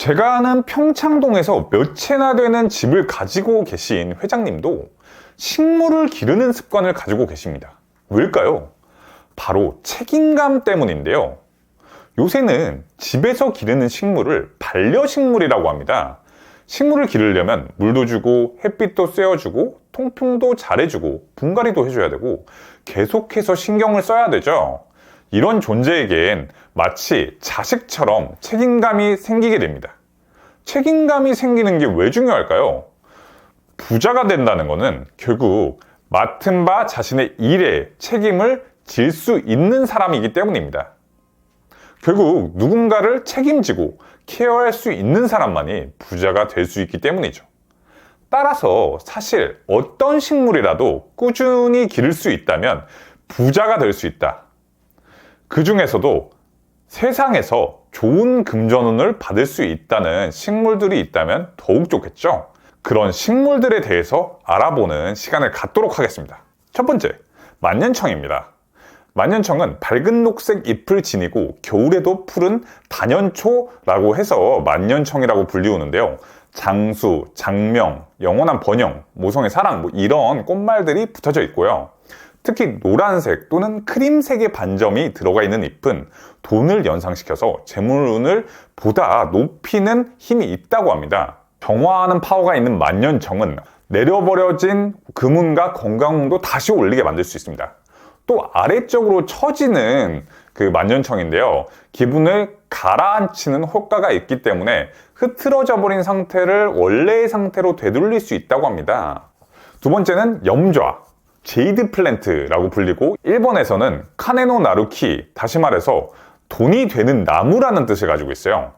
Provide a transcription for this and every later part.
제가 아는 평창동에서 몇 채나 되는 집을 가지고 계신 회장님도 식물을 기르는 습관을 가지고 계십니다. 왜일까요? 바로 책임감 때문인데요. 요새는 집에서 기르는 식물을 반려식물이라고 합니다. 식물을 기르려면 물도 주고 햇빛도 쐬어주고 통풍도 잘해주고 분갈이도 해줘야 되고 계속해서 신경을 써야 되죠. 이런 존재에겐 마치 자식처럼 책임감이 생기게 됩니다. 책임감이 생기는 게 왜 중요할까요? 부자가 된다는 것은 결국 맡은 바 자신의 일에 책임을 질 수 있는 사람이기 때문입니다. 결국 누군가를 책임지고 케어할 수 있는 사람만이 부자가 될 수 있기 때문이죠. 따라서 사실 어떤 식물이라도 꾸준히 기를 수 있다면 부자가 될 수 있다. 그 중에서도 세상에서 좋은 금전운을 받을 수 있다는 식물들이 있다면 더욱 좋겠죠? 그런 식물들에 대해서 알아보는 시간을 갖도록 하겠습니다. 첫 번째, 만년청입니다. 만년청은 밝은 녹색 잎을 지니고 겨울에도 푸른 단연초라고 해서 만년청이라고 불리우는데요. 장수, 장명, 영원한 번영, 모성의 사랑 이런 꽃말들이 붙어져 있고요. 특히 노란색 또는 크림색의 반점이 들어가 있는 잎은 돈을 연상시켜서 재물운을 보다 높이는 힘이 있다고 합니다. 정화하는 파워가 있는 만년청은 내려버려진 금운과 건강운도 다시 올리게 만들 수 있습니다. 또 아래쪽으로 처지는 그 만년청인데요. 기분을 가라앉히는 효과가 있기 때문에 흐트러져 버린 상태를 원래의 상태로 되돌릴 수 있다고 합니다. 두 번째는 염좌, 제이드 플랜트라고 불리고 일본에서는 카네노 나루키, 다시 말해서 돈이 되는 나무라는 뜻을 가지고 있어요.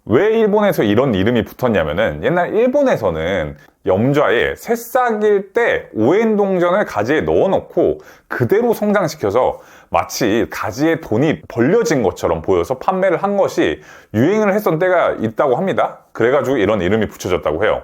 왜 일본에서 이런 이름이 붙었냐면은 옛날 일본에서는 염좌에 새싹일 때 오엔동전을 가지에 넣어놓고 그대로 성장시켜서 마치 가지에 돈이 벌려진 것처럼 보여서 판매를 한 것이 유행을 했던 때가 있다고 합니다. 그래가지고 이런 이름이 붙여졌다고 해요.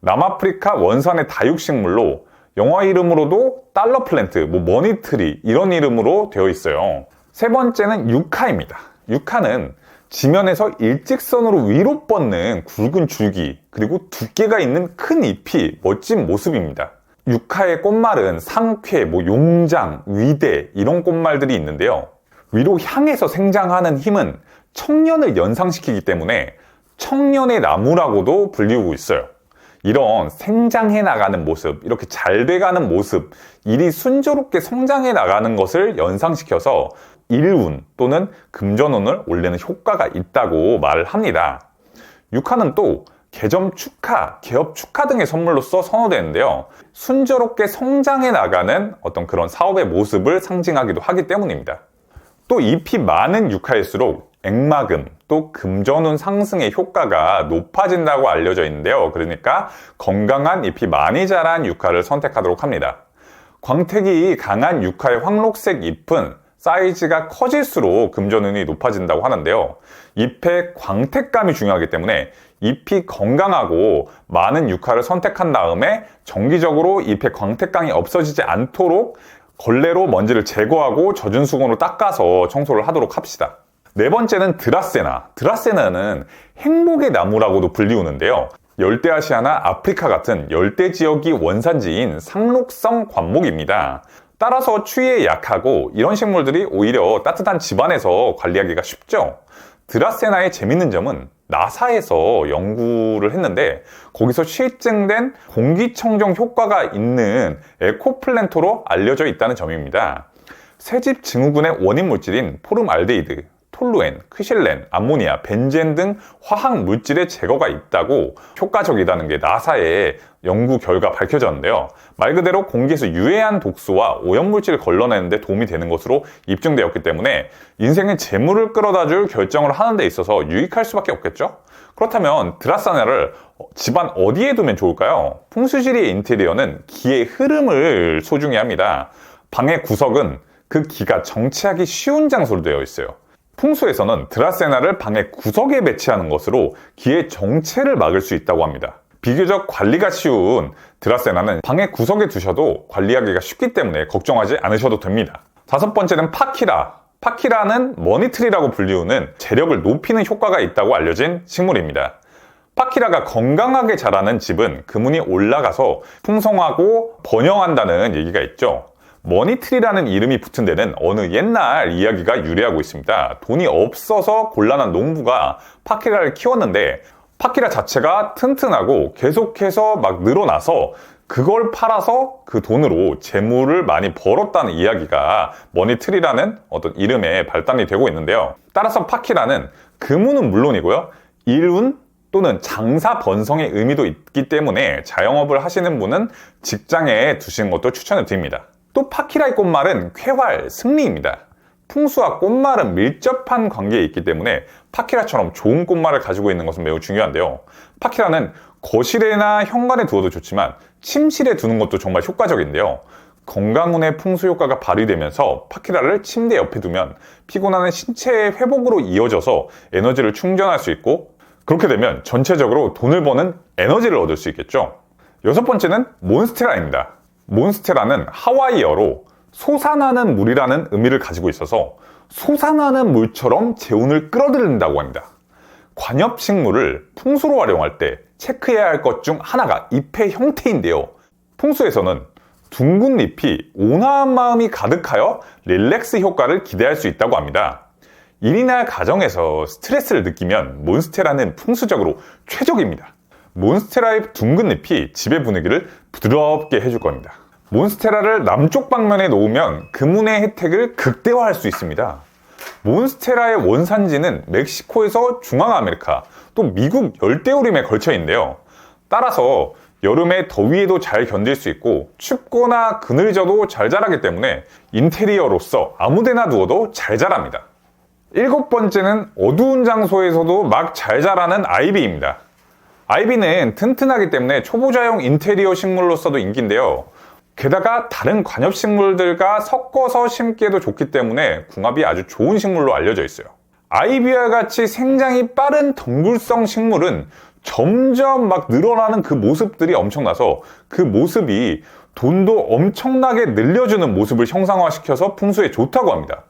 남아프리카 원산의 다육식물로 영어 이름으로도 달러 플랜트, 머니트리 이런 이름으로 되어 있어요. 세 번째는 유카입니다. 유카는 지면에서 일직선으로 위로 뻗는 굵은 줄기 그리고 두께가 있는 큰 잎이 멋진 모습입니다. 유카의 꽃말은 상쾌, 용장, 위대 이런 꽃말들이 있는데요. 위로 향해서 생장하는 힘은 청년을 연상시키기 때문에 청년의 나무라고도 불리우고 있어요. 이런 생장해 나가는 모습, 이렇게 잘 돼가는 모습, 일이 순조롭게 성장해 나가는 것을 연상시켜서 일운 또는 금전운을 올리는 효과가 있다고 말을 합니다. 유카는 또 개점 축하, 개업 축하 등의 선물로서 선호되는데요. 순조롭게 성장해 나가는 어떤 그런 사업의 모습을 상징하기도 하기 때문입니다. 또 잎이 많은 유카일수록 액마금, 또 금전운 상승의 효과가 높아진다고 알려져 있는데요. 그러니까 건강한 잎이 많이 자란 유카를 선택하도록 합니다. 광택이 강한 유카의 황록색 잎은 사이즈가 커질수록 금전운이 높아진다고 하는데요. 잎의 광택감이 중요하기 때문에 잎이 건강하고 많은 유카를 선택한 다음에 정기적으로 잎의 광택감이 없어지지 않도록 걸레로 먼지를 제거하고 젖은 수건으로 닦아서 청소를 하도록 합시다. 네 번째는 드라세나. 드라세나는 행복의 나무라고도 불리우는데요. 열대아시아나 아프리카 같은 열대 지역이 원산지인 상록성 관목입니다. 따라서 추위에 약하고 이런 식물들이 오히려 따뜻한 집안에서 관리하기가 쉽죠. 드라세나의 재밌는 점은 나사에서 연구를 했는데 거기서 실증된 공기청정 효과가 있는 에코플랜토로 알려져 있다는 점입니다. 새집 증후군의 원인 물질인 포름알데히드, 톨루엔, 퀴실렌, 암모니아, 벤젠 등 화학 물질의 제거가 있다고 효과적이라는 게 나사의 연구 결과 밝혀졌는데요. 말 그대로 공기에서 유해한 독소와 오염물질을 걸러내는 데 도움이 되는 것으로 입증되었기 때문에 인생의 재물을 끌어다 줄 결정을 하는 데 있어서 유익할 수밖에 없겠죠? 그렇다면 드라세나를 집안 어디에 두면 좋을까요? 풍수지리의 인테리어는 기의 흐름을 소중히 합니다. 방의 구석은 그 기가 정치하기 쉬운 장소로 되어 있어요. 풍수에서는 드라세나를 방의 구석에 배치하는 것으로 기의 정체를 막을 수 있다고 합니다. 비교적 관리가 쉬운 드라세나는 방의 구석에 두셔도 관리하기가 쉽기 때문에 걱정하지 않으셔도 됩니다. 다섯 번째는 파키라. 파키라는 머니트리라고 불리우는 재력을 높이는 효과가 있다고 알려진 식물입니다. 파키라가 건강하게 자라는 집은 그문이 올라가서 풍성하고 번영한다는 얘기가 있죠. 머니트리라는 이름이 붙은 데는 어느 옛날 이야기가 유래하고 있습니다. 돈이 없어서 곤란한 농부가 파키라를 키웠는데 파키라 자체가 튼튼하고 계속해서 막 늘어나서 그걸 팔아서 그 돈으로 재물을 많이 벌었다는 이야기가 머니트리라는 어떤 이름에 발단이 되고 있는데요. 따라서 파키라는 금운은 물론이고요. 일운 또는 장사 번성의 의미도 있기 때문에 자영업을 하시는 분은 직장에 두시는 것도 추천을 드립니다. 또 파키라의 꽃말은 쾌활, 승리입니다. 풍수와 꽃말은 밀접한 관계에 있기 때문에 파키라처럼 좋은 꽃말을 가지고 있는 것은 매우 중요한데요. 파키라는 거실이나 현관에 두어도 좋지만 침실에 두는 것도 정말 효과적인데요. 건강운의 풍수 효과가 발휘되면서 파키라를 침대 옆에 두면 피곤한 신체의 회복으로 이어져서 에너지를 충전할 수 있고, 그렇게 되면 전체적으로 돈을 버는 에너지를 얻을 수 있겠죠. 여섯 번째는 몬스테라입니다. 몬스테라는 하와이어로 솟아나는 물이라는 의미를 가지고 있어서 솟아나는 물처럼 재운을 끌어들인다고 합니다. 관엽식물을 풍수로 활용할 때 체크해야 할 것 중 하나가 잎의 형태인데요. 풍수에서는 둥근 잎이 온화한 마음이 가득하여 릴렉스 효과를 기대할 수 있다고 합니다. 일이나 가정에서 스트레스를 느끼면 몬스테라는 풍수적으로 최적입니다. 몬스테라의 둥근 잎이 집의 분위기를 부드럽게 해줄 겁니다. 몬스테라를 남쪽 방면에 놓으면 금운의 혜택을 극대화할 수 있습니다. 몬스테라의 원산지는 멕시코에서 중앙아메리카, 또 미국 열대우림에 걸쳐 있는데요. 따라서 여름에 더위에도 잘 견딜 수 있고 춥거나 그늘져도 잘 자라기 때문에 인테리어로서 아무데나 두어도 잘 자랍니다. 일곱 번째는 어두운 장소에서도 막 잘 자라는 아이비입니다. 아이비는 튼튼하기 때문에 초보자용 인테리어 식물로서도 인기인데요. 게다가 다른 관엽식물들과 섞어서 심기에도 좋기 때문에 궁합이 아주 좋은 식물로 알려져 있어요. 아이비와 같이 생장이 빠른 덩굴성 식물은 점점 막 늘어나는 그 모습들이 엄청나서 그 모습이 돈도 엄청나게 늘려주는 모습을 형상화시켜서 풍수에 좋다고 합니다.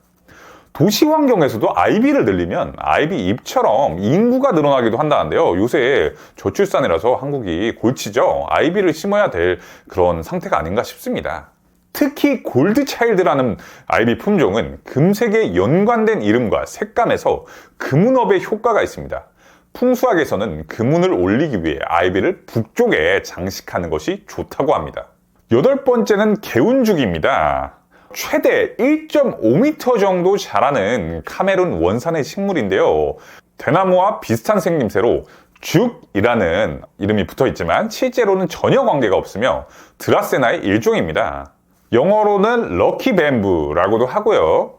도시 환경에서도 아이비를 늘리면 아이비 잎처럼 인구가 늘어나기도 한다는데요. 요새 저출산이라서 한국이 골치죠. 아이비를 심어야 될 그런 상태가 아닌가 싶습니다. 특히 골드차일드라는 아이비 품종은 금색에 연관된 이름과 색감에서 금운업의 효과가 있습니다. 풍수학에서는 금운을 올리기 위해 아이비를 북쪽에 장식하는 것이 좋다고 합니다. 여덟 번째는 개운죽입니다. 최대 1.5m 정도 자라는 카메룬 원산의 식물인데요. 대나무와 비슷한 생김새로 죽이라는 이름이 붙어 있지만 실제로는 전혀 관계가 없으며 드라세나의 일종입니다. 영어로는 럭키 뱀부라고도 하고요.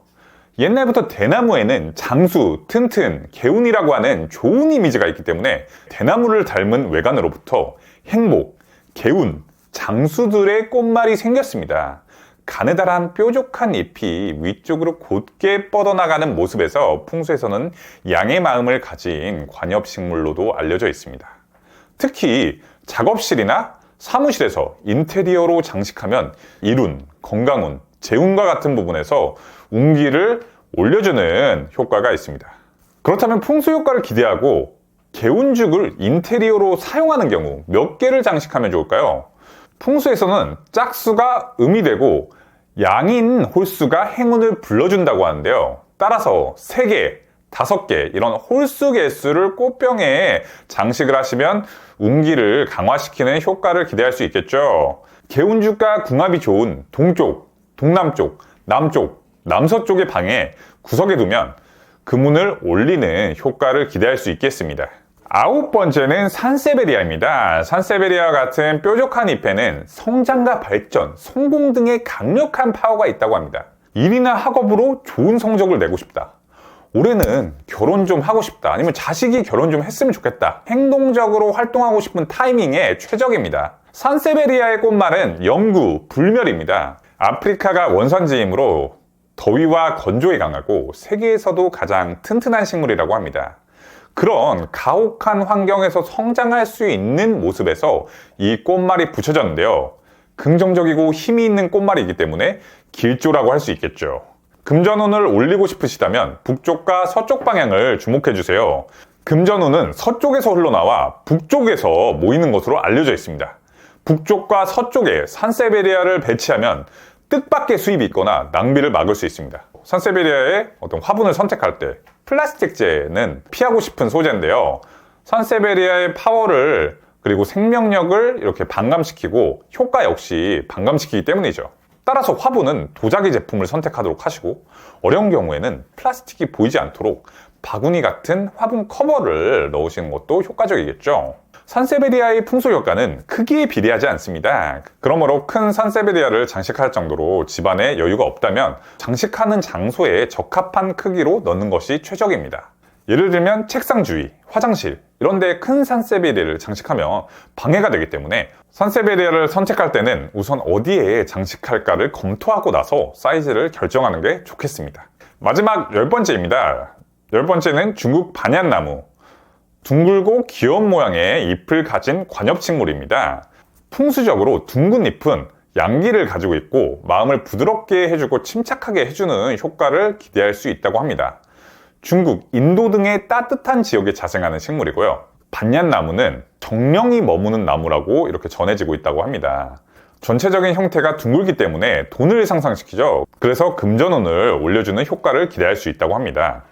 옛날부터 대나무에는 장수, 튼튼, 개운이라고 하는 좋은 이미지가 있기 때문에 대나무를 닮은 외관으로부터 행복, 개운, 장수들의 꽃말이 생겼습니다. 가느다란 뾰족한 잎이 위쪽으로 곧게 뻗어나가는 모습에서 풍수에서는 양의 마음을 가진 관엽식물로도 알려져 있습니다. 특히 작업실이나 사무실에서 인테리어로 장식하면 일운, 건강운, 재운과 같은 부분에서 운기를 올려주는 효과가 있습니다. 그렇다면 풍수 효과를 기대하고 개운죽을 인테리어로 사용하는 경우 몇 개를 장식하면 좋을까요? 풍수에서는 짝수가 음이 되고 양인 홀수가 행운을 불러준다고 하는데요. 따라서 3개, 5개 이런 홀수 개수를 꽃병에 장식을 하시면 운기를 강화시키는 효과를 기대할 수 있겠죠. 개운죽과 궁합이 좋은 동쪽, 동남쪽, 남쪽, 남서쪽의 방에 구석에 두면 금운을 올리는 효과를 기대할 수 있겠습니다. 아홉 번째는 산세베리아입니다. 산세베리아와 같은 뾰족한 잎에는 성장과 발전, 성공 등의 강력한 파워가 있다고 합니다. 일이나 학업으로 좋은 성적을 내고 싶다. 올해는 결혼 좀 하고 싶다. 아니면 자식이 결혼 좀 했으면 좋겠다. 행동적으로 활동하고 싶은 타이밍에 최적입니다. 산세베리아의 꽃말은 영구, 불멸입니다. 아프리카가 원산지이므로 더위와 건조에 강하고 세계에서도 가장 튼튼한 식물이라고 합니다. 그런 가혹한 환경에서 성장할 수 있는 모습에서 이 꽃말이 붙여졌는데요. 긍정적이고 힘이 있는 꽃말이기 때문에 길조라고 할 수 있겠죠. 금전운을 올리고 싶으시다면 북쪽과 서쪽 방향을 주목해주세요. 금전운은 서쪽에서 흘러나와 북쪽에서 모이는 것으로 알려져 있습니다. 북쪽과 서쪽에 산세베리아를 배치하면 뜻밖의 수입이 있거나 낭비를 막을 수 있습니다. 산세베리아의 어떤 화분을 선택할 때 플라스틱재는 피하고 싶은 소재인데요. 산세베리아의 파워를 그리고 생명력을 이렇게 반감시키고 효과 역시 반감시키기 때문이죠. 따라서 화분은 도자기 제품을 선택하도록 하시고, 어려운 경우에는 플라스틱이 보이지 않도록 바구니 같은 화분 커버를 넣으시는 것도 효과적이겠죠. 산세베리아의 풍속 효과는 크기에 비례하지 않습니다. 그러므로 큰 산세베리아를 장식할 정도로 집안에 여유가 없다면 장식하는 장소에 적합한 크기로 넣는 것이 최적입니다. 예를 들면 책상 주위, 화장실 이런 데 큰 산세베리아를 장식하면 방해가 되기 때문에 산세베리아를 선택할 때는 우선 어디에 장식할까를 검토하고 나서 사이즈를 결정하는 게 좋겠습니다. 마지막 10번째입니다. 10번째는 중국 반얀나무. 둥글고 귀여운 모양의 잎을 가진 관엽식물입니다. 풍수적으로 둥근 잎은 양기를 가지고 있고 마음을 부드럽게 해주고 침착하게 해주는 효과를 기대할 수 있다고 합니다. 중국, 인도 등의 따뜻한 지역에 자생하는 식물이고요. 반얀나무는 정령이 머무는 나무라고 이렇게 전해지고 있다고 합니다. 전체적인 형태가 둥글기 때문에 돈을 상상시키죠. 그래서 금전운을 올려주는 효과를 기대할 수 있다고 합니다.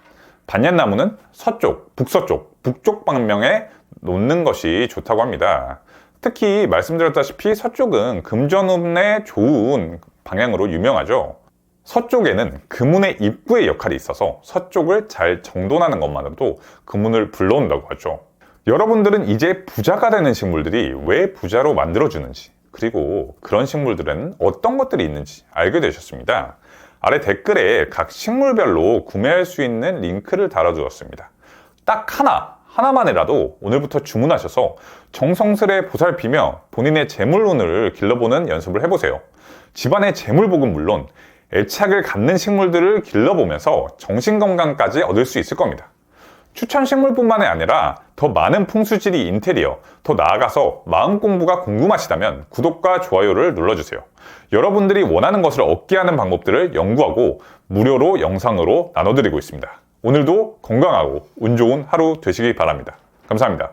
반얀나무는 서쪽, 북서쪽, 북쪽 방면에 놓는 것이 좋다고 합니다. 특히 말씀드렸다시피 서쪽은 금전운에 좋은 방향으로 유명하죠. 서쪽에는 금운의 입구의 역할이 있어서 서쪽을 잘 정돈하는 것만으로도 금운을 불러온다고 하죠. 여러분들은 이제 부자가 되는 식물들이 왜 부자로 만들어주는지, 그리고 그런 식물들은 어떤 것들이 있는지 알게 되셨습니다. 아래 댓글에 각 식물별로 구매할 수 있는 링크를 달아주었습니다. 딱 하나만이라도 오늘부터 주문하셔서 정성스레 보살피며 본인의 재물운을 길러보는 연습을 해보세요. 집안의 재물복은 물론 애착을 갖는 식물들을 길러보면서 정신건강까지 얻을 수 있을 겁니다. 추천 식물뿐만 아니라 더 많은 풍수지리 인테리어, 더 나아가서 마음 공부가 궁금하시다면 구독과 좋아요를 눌러주세요. 여러분들이 원하는 것을 얻게 하는 방법들을 연구하고 무료로 영상으로 나눠드리고 있습니다. 오늘도 건강하고 운 좋은 하루 되시기 바랍니다. 감사합니다.